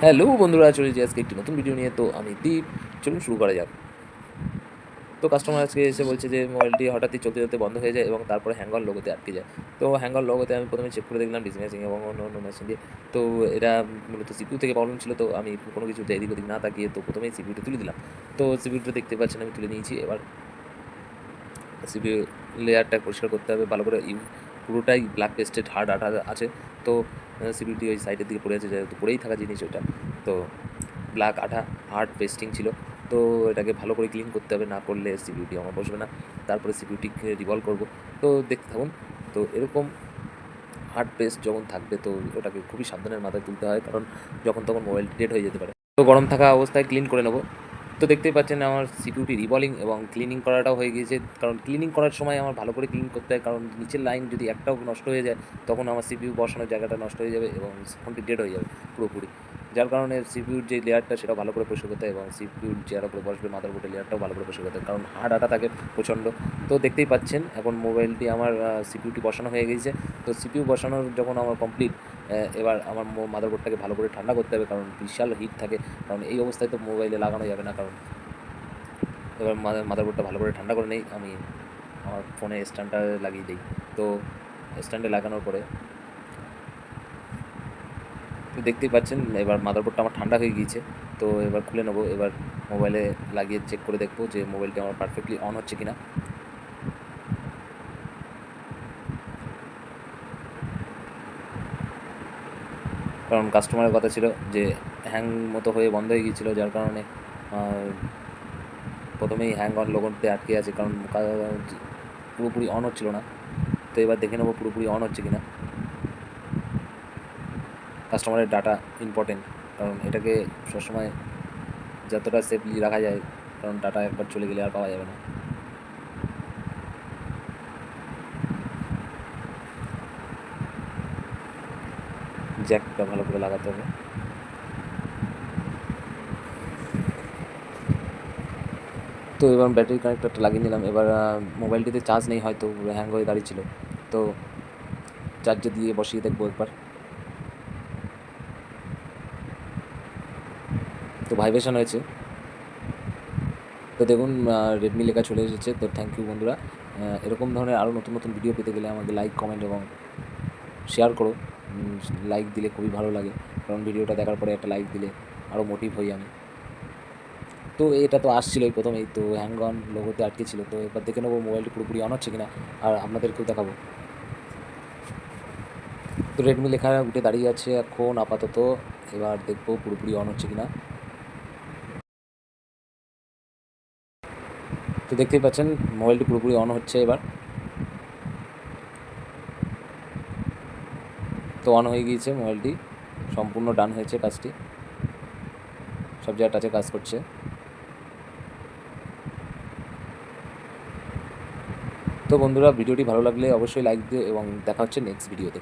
Hello বন্ধুরা, চলে যাচ্ছি আজকে একটি নতুন ভিডিও নিয়ে। তো আমি দীপ, চলুন শুরু করা যাক। তো কাস্টমার আজকে এসে বলছে যে মোবাইলটি হঠাৎই চলতে চলতে বন্ধ হয়ে যায় এবং তারপরে হ্যাঙ্গর লোগোতে আটকে যায়। তো হ্যাঙ্গর লোগোতে আমি প্রথমে চেক করে দেখলাম ডিসি ম্যাচিং এবং অন্য অন্য মেশিন দিয়ে। তো এটা মূলত সিপিইউ থেকে প্রবলেম ছিল। তো আমি কোনো কিছুতে এদিক ওদিক না তাকিয়ে তো প্রথমেই সিপিইউটা তুলে দিলাম। তো সিপিইউটা দেখতে পাচ্ছেন আমি তুলে নিয়েছি। এবার সিপিইউ লেয়ারটা পরিষ্কার করতে হবে ভালো করে। পুরোটাই ব্ল্যাক পেস্টেড হার্ড আঠা আছে। তো সিপিইউটি ওই সাইডের দিকে পড়ে আছে, যেহেতু পড়েই থাকা জিনিস ওইটা। তো ব্ল্যাক আঠা হার্ড পেস্টিং ছিল। তো এটাকে ভালো করে ক্লিন করতে হবে, না করলে সিপিইউটি আমার বসবে না। তারপরে সিপিইউটিকে রিভলভ করব। তো দেখতে থাকুন। তো এরকম হার্ড পেস্ট যখন থাকবে তো ওটাকে খুবই সাবধানের মাথায় তুলতে হয়, কারণ যখন তখন মোবাইল ডেড হয়ে যেতে পারে। তো গরম থাকা অবস্থায় ক্লিন করে নেব। তো দেখতেই পাচ্ছেন আমার সিপিইউটি রিবলিং এবং ক্লিনিং করাটাও হয়ে গিয়েছে, কারণ ক্লিনিং করার সময় আমার ভালো করে ক্লিন করতে হয়, কারণ নিচের লাইন যদি একটাও নষ্ট হয়ে যায় তখন আমার সিপিইউ বসানোর জায়গাটা নষ্ট হয়ে যাবে এবং ফোনটি ডেড হয়ে যাবে পুরোপুরি। যার কারণে সিপিইউর যে লেয়ারটা সেটা ভালো করে পরিষ্কার করতে হয় এবং সিপিইউর যার উপরে বসবে মাদারবোর্ডের লেয়ারটাও ভালো করে পরিষ্কার করতে হয়, কারণ হার্ড আটা থাকে প্রচণ্ড। তো দেখতেই পাচ্ছেন এখন মোবাইলটি আমার সিপিইউটি বসানো হয়ে গিয়েছে। তো সিপিইউ বসানোর যখন আমার কমপ্লিট, এবার আমার মাদারবোর্ডটাকে ভালো করে ঠান্ডা করতে হবে, কারণ বিশাল হিট থাকে। কারণ এই অবস্থায় তো মোবাইলে লাগানো যাবে না, কারণ এবার মাদারবোর্ডটা ভালো করে ঠান্ডা করে নেই আমি, আমার ফোনে স্ট্যান্ডটা লাগিয়ে দিই। তো স্ট্যান্ডে লাগানোর পরে তো দেখতেই পাচ্ছেন এবার মাদারবোর্ডটা আমার ঠান্ডা হয়ে গিয়েছে। তো এবার খুলে নেবো। এবার মোবাইলে লাগিয়ে চেক করে দেখবো যে মোবাইলটি আমার পারফেক্টলি অন হচ্ছে কিনা। কারণ কাস্টমারের কথা ছিল যে হ্যাং মতো হয়ে বন্ধ হয়ে গিয়েছিলো, যার কারণে প্রথমেই হ্যাং অন লোগোতে আটকে আছে, কারণ পুরোপুরি অন হচ্ছিল না। তো এবার দেখে নেবো পুরোপুরি অন হচ্ছে কিনা। কাস্টমারের ডাটা ইম্পর্টেন্ট, কারণ এটাকে সবসময় যতটা সেফলি রাখা যায়, কারণ ডাটা একবার চলে গেলে আর পাওয়া যাবে না। জ্যাকটা ভালো করে লাগাতে হবে। তো এবার ব্যাটারি কানেক্টরটা লাগিয়ে নিলাম। এবার মোবাইলটিতে চার্জ নেই, হয়তো হ্যাং হয়ে দাঁড়িয়েছিল। তো চার্জে দিয়ে বসিয়ে দেখবো একবার। তো ভাইব্রেশন হয়েছে। তো দেখুন রেডমি লেখা চলে এসেছে। তো থ্যাংক ইউ বন্ধুরা। এরকম ধরনের আরও নতুন নতুন ভিডিও পেতে গেলে আমাকে লাইক, কমেন্ট এবং শেয়ার করো। লাইক দিলে খুবই ভালো লাগে, কারণ ভিডিওটা দেখার পরে একটা লাইক দিলে আরও মোটিভ হই আমি। তো এটা তো আসছিলোই প্রথমেই, তো হ্যাং অন লোগোতে আটকে ছিল। তো এবার দেখে নেবো মোবাইলটি পুরোপুরি অন হচ্ছে কিনা, আর আপনাদেরকেও দেখাবো। তো রেডমি লেখা উঠে দাঁড়িয়ে আছে এখন আপাতত। এবার দেখবো পুরোপুরি অন হচ্ছে কিনা। তো দেখতেই পাচ্ছেন মোবাইলটি পুরোপুরি অন হচ্ছে এবার। তো অন হয়ে গিয়েছে মোবাইলটি, সম্পূর্ণ ডান হয়েছে কাজটি, সব জায়গায় টাচে কাজ করছে। তো বন্ধুরা, ভিডিওটি ভালো লাগলে অবশ্যই লাইক দিও এবং দেখা হচ্ছে নেক্সট ভিডিওতে।